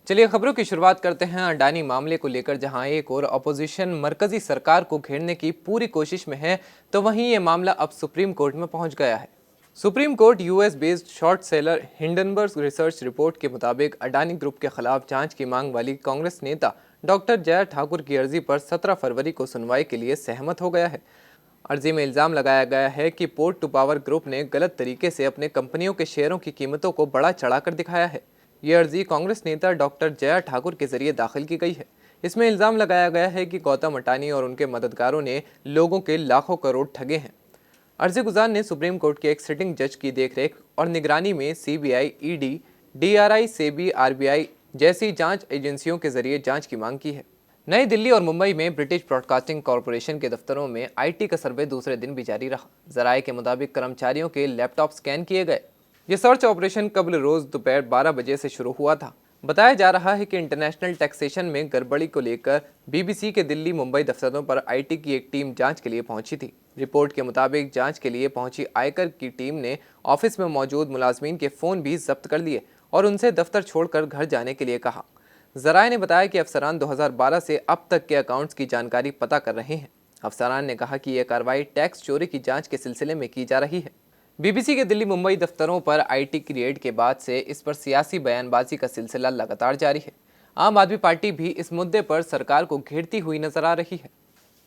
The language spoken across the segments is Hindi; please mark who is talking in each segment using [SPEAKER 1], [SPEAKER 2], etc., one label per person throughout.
[SPEAKER 1] चलिए खबरों की शुरुआत करते हैं अडानी मामले को लेकर, जहां एक और अपोजिशन मरकजी सरकार को घेरने की पूरी कोशिश में है, तो वहीं ये मामला अब सुप्रीम कोर्ट में पहुंच गया है। Supreme court US based short seller Hindenburg research report के मुताबिक अडानी ग्रुप के खिलाफ जांच की मांग वाली कांग्रेस नेता डॉक्टर जया ठाकुर की अर्जी पर 17 फरवरी को सुनवाई के लिए सहमत हो गया है। अर्जी में इल्ज़ाम लगाया गया है कि पोर्ट टू पावर ग्रुप ने गलत तरीके से अपने कंपनियों के शेयरों की कीमतों को बढ़ा चढ़ाकर दिखाया है। ये अर्जी कांग्रेस नेता डॉक्टर जया ठाकुर के जरिए दाखिल की गई है। इसमें इल्ज़ाम लगाया गया है कि गौतम अडानी और उनके मददगारों ने लोगों के लाखों करोड़ ठगे हैं। अर्जी गुजार ने सुप्रीम कोर्ट के एक सिटिंग जज की देखरेख और निगरानी में CBI, ED, DRI, SEBI, RBI जैसी जांच एजेंसियों के जरिए जांच की मांग की है। नई दिल्ली और मुंबई में ब्रिटिश ब्रॉडकास्टिंग कॉरपोरेशन के दफ्तरों में आईटी का सर्वे दूसरे दिन भी जारी रहा। जराये के मुताबिक कर्मचारियों के लैपटॉप स्कैन किए गए। ये सर्च ऑपरेशन कल रोज दोपहर 12 बजे से शुरू हुआ था। बताया जा रहा है कि इंटरनेशनल टैक्सेशन में गड़बड़ी को लेकर बीबीसी के दिल्ली मुंबई दफ्तरों पर आईटी की एक टीम जांच के लिए पहुंची थी। रिपोर्ट के मुताबिक जांच के लिए पहुंची आयकर की टीम ने ऑफिस में मौजूद मुलाजमीन के फ़ोन भी जब्त कर लिए और उनसे दफ्तर छोड़कर घर जाने के लिए कहा। जराये ने बताया कि अफसरान 2012 से अब तक के अकाउंट्स की जानकारी पता कर रहे हैं। अफसरान ने कहा कि यह कार्रवाई टैक्स चोरी की जांच के सिलसिले में की जा रही है। बीबीसी के दिल्ली मुंबई दफ्तरों पर आईटी की रेड के बाद से इस पर सियासी बयानबाजी का सिलसिला लगातार जारी है। आम आदमी पार्टी भी इस मुद्दे पर सरकार को घेरती हुई नजर आ रही है।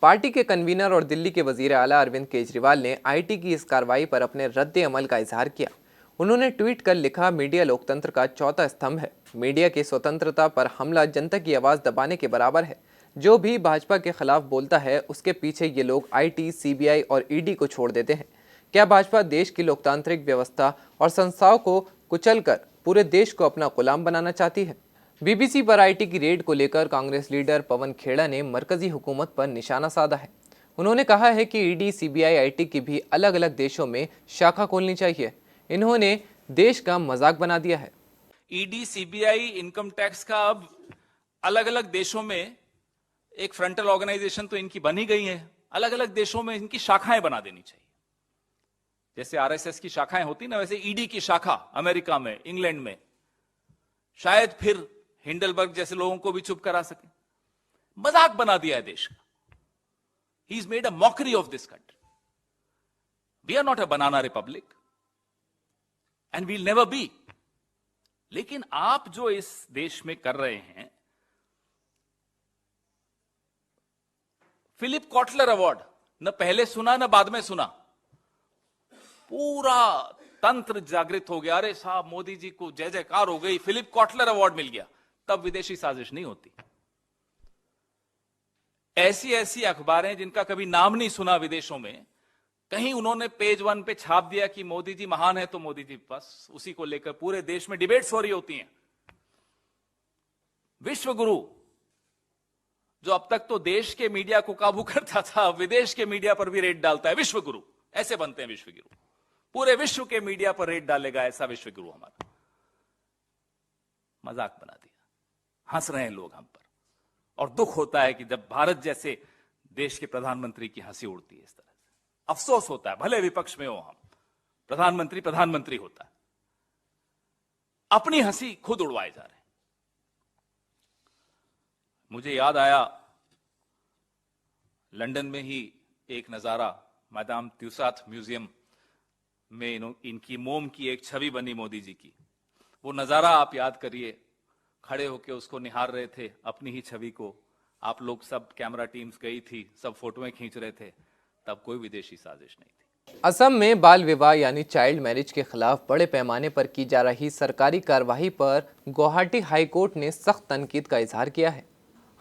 [SPEAKER 1] पार्टी के कन्वीनर और दिल्ली के वजीर आला अरविंद केजरीवाल ने आईटी की इस कार्रवाई पर अपने रद्द अमल का इजहार किया। उन्होंने ट्वीट कर लिखा, मीडिया लोकतंत्र का चौथा स्तंभ है। मीडिया की स्वतंत्रता पर हमला जनता की आवाज़ दबाने के बराबर है। जो भी भाजपा के खिलाफ बोलता है उसके पीछे ये लोग आईटी, सीबीआई और ईडी को छोड़ देते हैं। क्या भाजपा देश की लोकतांत्रिक व्यवस्था और संस्थाओं को कुचलकर पूरे देश को अपना गुलाम बनाना चाहती है? बीबीसी पर आईटी की रेड को लेकर कांग्रेस लीडर पवन खेड़ा ने मरकजी हुकूमत पर निशाना साधा है। उन्होंने कहा है कि ईडी, सीबीआई, आईटी की भी अलग अलग देशों में शाखा खोलनी चाहिए। इन्होंने देश का मजाक बना दिया है।
[SPEAKER 2] ईडी, सीबीआई, इनकम टैक्स का अब अलग अलग देशों में एक फ्रंटल ऑर्गेनाइजेशन तो इनकी बनी गई है। अलग अलग देशों में इनकी शाखाएं बना देनी चाहिए। जैसे आरएसएस की शाखाएं होती ना, वैसे ईडी की शाखा अमेरिका में, इंग्लैंड में, शायद फिर हिंडलबर्ग जैसे लोगों को भी चुप करा सके। मजाक बना दिया है देश का। He is made a mockery of this country. We are not a banana republic and we'll never be. लेकिन आप जो इस देश में कर रहे हैं, फिलिप कॉटलर अवार्ड न पहले सुना न बाद में सुना, पूरा तंत्र जागृत हो गया। अरे साहब, मोदी जी को जय जयकार हो गई, फिलिप कॉटलर अवार्ड मिल गया। तब विदेशी साजिश नहीं होती। ऐसी ऐसी अखबारें जिनका कभी नाम नहीं सुना विदेशों में, कहीं उन्होंने पेज 1 पे छाप दिया कि मोदी जी महान है, तो मोदी जी बस उसी को लेकर पूरे देश में डिबेट्स हो रही होती हैं। विश्व गुरु, जो अब तक तो देश के मीडिया को काबू करता था, विदेश के मीडिया पर भी रेड डालता है। विश्व गुरु ऐसे बनते हैं। विश्व गुरु पूरे विश्व के मीडिया पर रेड डालेगा, ऐसा विश्व गुरु हमारा। मजाक बना दिया। हंस रहे हैं लोग हम पर, और दुख होता है कि जब भारत जैसे देश के प्रधानमंत्री की हंसी उड़ती है इस तरह से। अफसोस होता है, भले विपक्ष में हो हम, प्रधानमंत्री होता है, अपनी हंसी खुद उड़वाए जा रहे हैं। मुझे याद आया, लंदन में ही एक नजारा, मैदाम त्यूसाथ म्यूजियम में इनकी मोम की एक छवि बनी मोदी जी की। वो नजारा आप याद करिए, खड़े होकर उसको निहार रहे थे, अपनी ही छवि को। आप लोग सब, कैमरा टीम्स गई थी, सब फोटोएं खींच रहे थे। तब कोई विदेशी साजिश नहीं थी।
[SPEAKER 1] असम में बाल विवाह यानी चाइल्ड मैरिज के खिलाफ बड़े पैमाने पर की जा रही सरकारी कार्रवाई पर गुवाहाटी हाईकोर्ट ने सख्त तनकीद का इजहार किया है।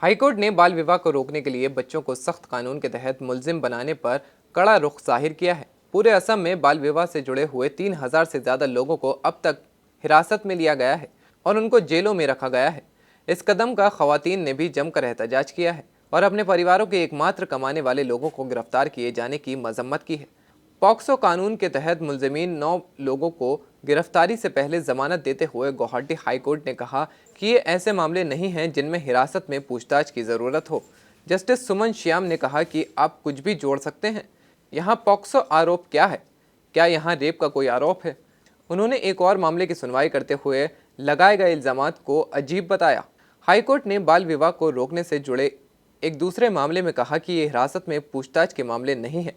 [SPEAKER 1] हाईकोर्ट ने बाल विवाह को रोकने के लिए बच्चों को सख्त कानून के तहत मुलजिम बनाने पर कड़ा रुख जाहिर किया है। पूरे असम में बाल विवाह से जुड़े हुए 3000 से ज़्यादा लोगों को अब तक हिरासत में लिया गया है और उनको जेलों में रखा गया है। इस कदम का खवातीन ने भी जमकर एहतजाज किया है और अपने परिवारों के एकमात्र कमाने वाले लोगों को गिरफ्तार किए जाने की मजम्मत की है। पॉक्सो कानून के तहत मुलजिमीन 9 लोगों को गिरफ्तारी से पहले जमानत देते हुए गुवाहाटी हाईकोर्ट ने कहा कि ये ऐसे मामले नहीं हैं जिनमें हिरासत में पूछताछ की ज़रूरत हो। जस्टिस सुमन श्याम ने कहा कि आप कुछ भी जोड़ सकते हैं। यहाँ पॉक्सो आरोप क्या है? क्या यहाँ रेप का कोई आरोप है? उन्होंने एक और मामले की सुनवाई करते हुए लगाए गए इल्जामात को अजीब बताया। हाईकोर्ट ने बाल विवाह को रोकने से जुड़े एक दूसरे मामले में कहा कि ये हिरासत में पूछताछ के मामले नहीं है।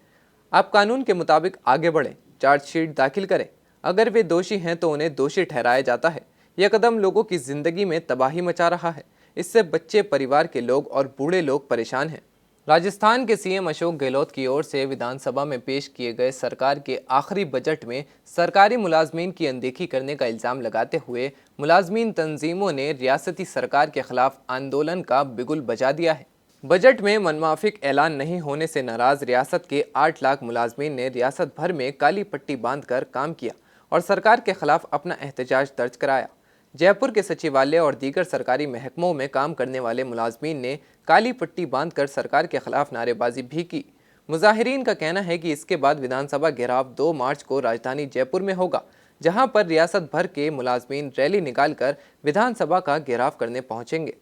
[SPEAKER 1] आप कानून के मुताबिक आगे बढ़ें, चार्जशीट दाखिल करें। अगर वे दोषी हैं तो उन्हें दोषी ठहराया जाता है। यह कदम लोगों की जिंदगी में तबाही मचा रहा है। इससे बच्चे, परिवार के लोग और बूढ़े लोग परेशान हैं। राजस्थान के सीएम अशोक गहलोत की ओर से विधानसभा में पेश किए गए सरकार के आखिरी बजट में सरकारी मुलाजमीन की अनदेखी करने का इल्जाम लगाते हुए मुलाजमीन तंजीमों ने रियासती सरकार के खिलाफ आंदोलन का बिगुल बजा दिया है। बजट में मनमाफिक ऐलान नहीं होने से नाराज रियासत के 8 लाख मुलाजमीन ने रियासत भर में काली पट्टी बांधकर काम किया और सरकार के खिलाफ अपना एहतजाज दर्ज कराया। जयपुर के सचिवालय और दीगर सरकारी महकमों में काम करने वाले मुलाजमीन ने काली पट्टी बांधकर सरकार के खिलाफ नारेबाजी भी की। मुजाहिरीन का कहना है कि इसके बाद विधानसभा घेराव 2 मार्च को राजधानी जयपुर में होगा, जहां पर रियासत भर के मुलाजमीन रैली निकालकर विधानसभा का घेराव करने पहुंचेंगे।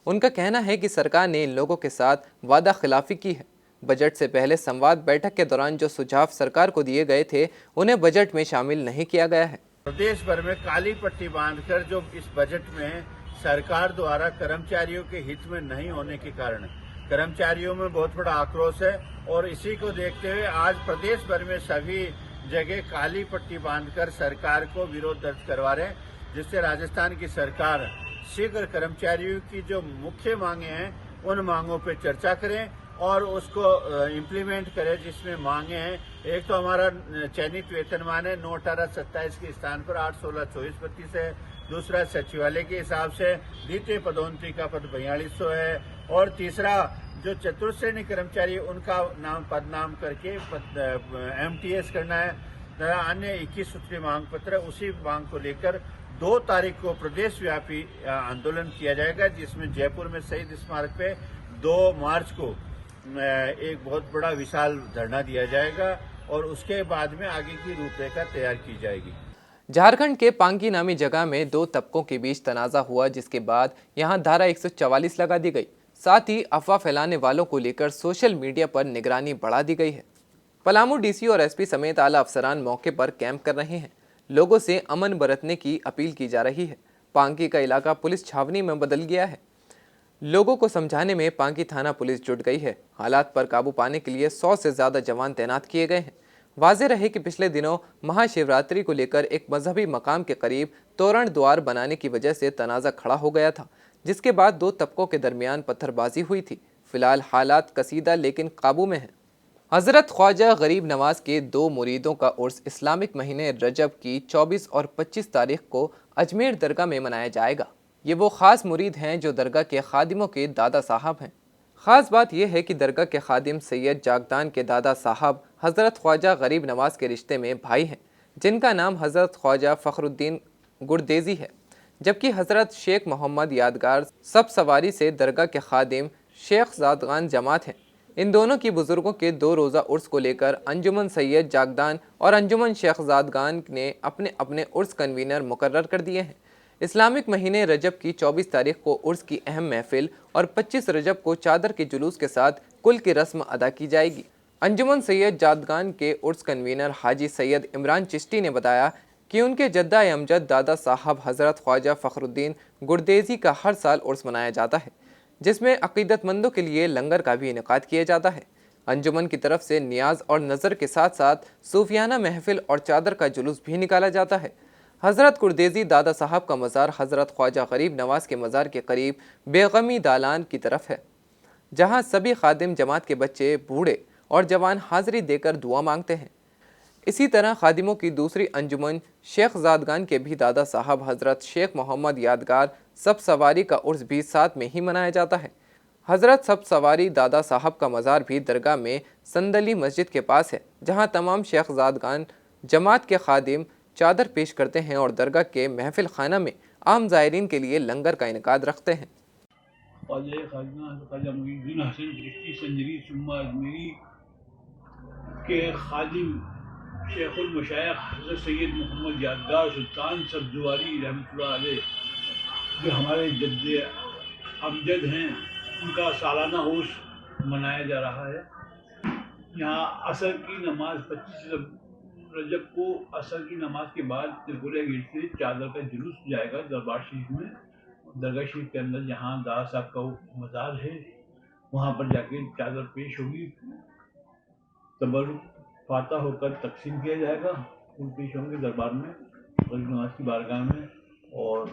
[SPEAKER 1] उनका कहना है कि सरकार ने इन लोगों के साथ वादा खिलाफी की है। बजट से पहले संवाद बैठक के दौरान जो सुझाव सरकार को दिए गए थे, उन्हें बजट में शामिल नहीं किया गया है।
[SPEAKER 3] प्रदेश भर में काली पट्टी बांधकर जो इस बजट में सरकार द्वारा कर्मचारियों के हित में नहीं होने के कारण कर्मचारियों में बहुत बड़ा आक्रोश है और इसी को देखते हुए आज प्रदेश भर में सभी जगह काली पट्टी बांधकर सरकार को विरोध दर्ज करवा रहे हैं, जिससे राजस्थान की सरकार शीघ्र कर्मचारियों की जो मुख्य मांगे हैं उन मांगों पर चर्चा करें और उसको इम्प्लीमेंट करें। जिसमें मांगे हैं, एक तो हमारा चयनित वेतनमान है 9/18/27 के स्थान पर 8/16/24 है। दूसरा सचिवालय के हिसाब से द्वितीय पदोन्नति का पद 4200 है और तीसरा जो चतुर्थ श्रेणी कर्मचारी उनका पद नाम करके MTS करना है। अन्य 21 सूत्री मांग पत्र, उसी मांग को लेकर 2 तारीख को प्रदेश व्यापी आंदोलन किया जाएगा, जिसमें जयपुर में शहीद स्मारक पे 2 मार्च को एक बहुत बड़ा विशाल धरना दिया जाएगा और उसके बाद में आगे की रूपरेखा तैयार की जाएगी।
[SPEAKER 1] झारखंड के पांगी नामी जगह में 2 तबकों के बीच तनाजा हुआ, जिसके बाद यहां धारा 144 लगा दी गई। साथ ही अफवाह फैलाने वालों को लेकर सोशल मीडिया पर निगरानी बढ़ा दी गई है। पलामू डीसी और एसपी समेत आला अफसरान मौके पर कैंप कर रहे हैं। लोगों से अमन बरतने की अपील की जा रही है। पांगी का इलाका पुलिस छावनी में बदल गया है। लोगों को समझाने में पांगी थाना पुलिस जुट गई है। हालात पर काबू पाने के लिए 100 से ज्यादा जवान तैनात किए गए हैं। वाज़ेह रहे कि पिछले दिनों महाशिवरात्रि को लेकर एक मजहबी मकाम के करीब तोरण द्वार बनाने की वजह से तनाज़ा खड़ा हो गया था, जिसके बाद 2 तबकों के दरमियान पत्थरबाजी हुई थी। फिलहाल हालात कसीदा लेकिन काबू में हैं। हज़रत ख्वाजा गरीब नवाज के 2 मुरीदों का उर्स इस्लामिक महीने रजब की 24 और 25 तारीख को अजमेर दरगाह में मनाया जाएगा। ये वो ख़ास मुरीद हैं जो दरगाह के खादिमों के दादा साहब हैं। ख़ास बात यह है कि दरगाह के खादिम सैयद जागदान के दादा साहब हज़रत ख्वाजा गरीब नवाज के रिश्ते में भाई हैं, जिनका नाम हज़रत ख्वाजा फ़खरुद्दीन गुरदेज़ी है, जबकि हज़रत शेख मोहम्मद यादगार सब सवारी से दरगाह के खादिम शेख ज़ादगान जमात हैं। इन दोनों की बुज़ुर्गों के 2 रोज़ा उर्स को लेकर अंजुमन सैयद जागदान और अंजुमन शेख ज़ादगान ने अपने अपने उर्स कन्वीनर मुकर्रर कर दिए हैं। इस्लामिक महीने रजब की 24 तारीख को उर्स की अहम महफिल और 25 रजब को चादर के जुलूस के साथ कुल की रस्म अदा की जाएगी। अंजुमन सैयद जादगान के उर्स कन्वीनर हाजी सैयद इमरान चिश्ती ने बताया कि उनके जद्दा अमजद दादा साहब हज़रत ख्वाजा फ़खरुद्दीन गुरदेज़ी का हर साल उर्स मनाया जाता है, जिसमें अक़ीदतमंदों के लिए लंगर का भी इनेकाद किया जाता है। अंजुमन की तरफ से नियाज और नज़र के साथ साथ सूफियाना महफिल और चादर का जुलूस भी निकाला जाता है। हज़रत गुरदेज़ी दादा साहब का मज़ार हज़रत ख्वाजा गरीब नवाज के मज़ार के करीब बेगमी दालान की तरफ है, जहां सभी खादिम जमात के बच्चे, बूढ़े और जवान हाज़िरी देकर दुआ मांगते हैं। इसी तरह खादिमों की दूसरी अंजुमन शेख ज़ादगान के भी दादा साहब हज़रत शेख मोहम्मद यादगार सब सवारी का उर्स भी साथ में ही मनाया जाता है। हज़रत सब सवारी दादा साहब का मज़ार भी दरगाह में संदली मस्जिद के पास है, जहां तमाम शेख ज़ादगान जमात के खादिम चादर पेश करते हैं और दरगाह के महफिल खाना में आम ज़ायरीन के लिए लंगर का इनेकाद रखते हैं।
[SPEAKER 4] शेखुल मशाइख हज़रत सैयद मोहम्मद यादगार सुल्तान सब्ज़वारी रहमतुल्लाह अलैह, जो हमारे जद्दे अमजद हैं, उनका सालाना उर्स मनाया जा रहा है। यहाँ असर की नमाज 25 रजब को असर की नमाज के बाद त्रिपुरा गेट से चादर का जुलूस जाएगा दरबार शरीफ में। दरगाह शरीफ के अंदर जहाँ दादा साहब का मज़ार है वहाँ पर जाके चादर पेश होगी, तबरुक फाता होकर तकसीम किया जाएगा, फूल पेश होंगे दरबार में गरीब नवाज की बारगाह में। और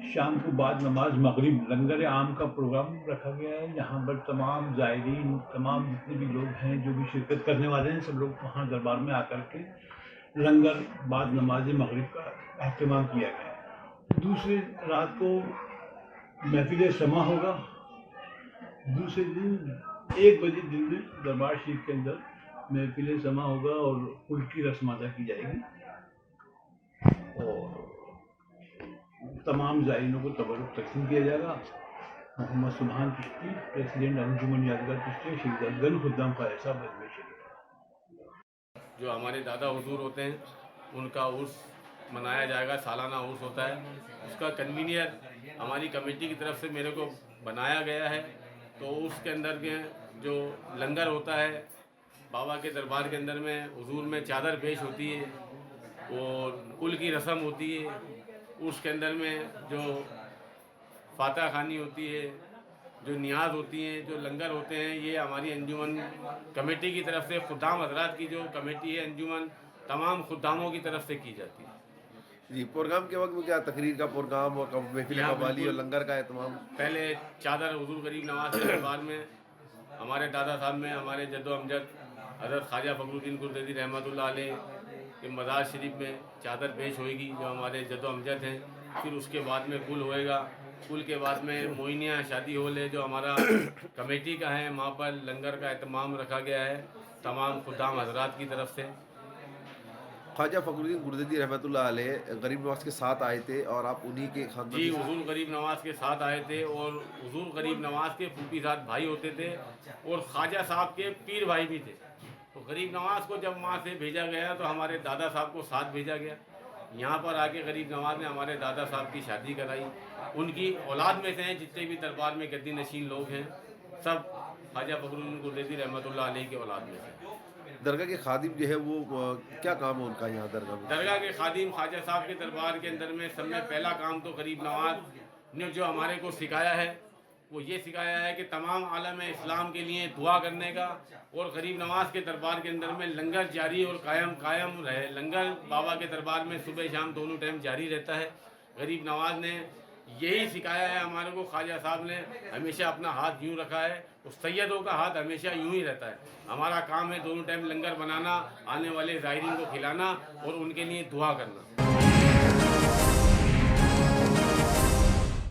[SPEAKER 4] शाम को बाद नमाज मगरिब लंगर आम का प्रोग्राम रखा गया है। यहाँ पर तमाम ज़ायरीन, तमाम जितने भी लोग हैं जो भी शिरकत करने वाले हैं, सब लोग वहाँ दरबार में आकर के लंगर बाद नमाज मगरिब का अहतमाम किया गया है। दूसरी रात को महफिल समा होगा। दूसरे दिन 1 बजे दिन में दरबार शरीफ के अंदर महफिल समा होगा और कुल की रस्म अदा की जाएगी और तमाम ज़ायरीनों को तबरुक तकसीम किया जाएगा। मोहम्मद सुभान चिश्ती, प्रेसिडेंट अंजुमन यादगार चिश्ती, शहीद गन खुद्दाम ख्वाजा साहब अजमेर शरीफ।
[SPEAKER 5] जो हमारे दादा हुजूर होते हैं उनका उर्स मनाया जाएगा, सालाना उर्स होता है। उसका कन्वीनियर हमारी कमेटी की तरफ से मेरे को बनाया गया है। तो उसके अंदर के जो लंगर होता है बाबा के दरबार के अंदर में हुजूर में चादर पेश होती है और कुल की रस्म होती है। उसके अंदर में जो फातह खानी होती है, जो नियाज होती हैं, जो लंगर होते हैं, ये हमारी अंजुमन कमेटी की तरफ से खुद्दाम हजरात की जो कमेटी है अंजुमन, तमाम खुद्दामों की तरफ से की जाती है।
[SPEAKER 6] जी, प्रोग्राम के वक्त में क्या तकरीर का प्रोग्राम और महफिल कव्वाली और लंगर का एहतमाम?
[SPEAKER 5] पहले चादर हुजूर गरीब नवाज के दरबार में हमारे दादा साहब में हमारे जद्दो अमजद हज़रत ख्वाजा फखरुद्दीन कुरदैदी रहमतुल्लाह अलैह के मज़ार शरीफ में चादर पेश होएगी जो हमारे जद्दो अमजद हैं। फिर उसके बाद में कुल होएगा। कुल के बाद में मोइनिया शादी हॉल है जो हमारा कमेटी का है, वहाँ पर लंगर का एहतमाम रखा गया है तमाम खुद्दाम हजरात की तरफ से।
[SPEAKER 6] ख्वाजा फखरुद्दीन कुरदैदी रहमतुल्लाह अलैह गरीब नवाज के साथ आए थे और आप उन्हीं के खानदान
[SPEAKER 5] जी, हुजूर गरीब नवाज के साथ आए थे और हुजूर गरीब नवाज के फूफी साथ भाई होते थे और ख्वाजा साहब के पीर भाई भी थे। तो गरीब नवाज को जब वहाँ से भेजा गया तो हमारे दादा साहब को साथ भेजा गया। यहाँ पर आके गरीब नवाज ने हमारे दादा साहब की शादी कराई। उनकी औलाद में से हैं जितने भी दरबार में गद्दी नशीन लोग हैं, सब ख्वाजा फखरुद्दीन कुरदैदी रहमतुल्लाह अलैह की औलाद में से।
[SPEAKER 6] दरगाह के खादिम जो है वो क्या काम है उनका यहाँ दरगाह में?
[SPEAKER 5] दरगाह के खादिम ख्वाजा साहब के दरबार के अंदर में सब में पहला काम तो गरीब नवाज ने जो हमारे को सिखाया है वो ये सिखाया है कि तमाम आलम इस्लाम के लिए दुआ करने का और गरीब नवाज के दरबार के अंदर में लंगर जारी और कायम रहे। लंगर बाबा के दरबार में सुबह शाम दोनों टाइम जारी रहता है। गरीब नवाज ने यही सिखाया है हमारे को। ख्वाजा साहब ने हमेशा अपना हाथ यूँ रखा है, उस सैयदों का हाथ हमेशा यूँ ही रहता है। हमारा काम है दोनों टाइम लंगर बनाना, आने वाले ज़ायरीन को खिलाना और उनके लिए दुआ करना।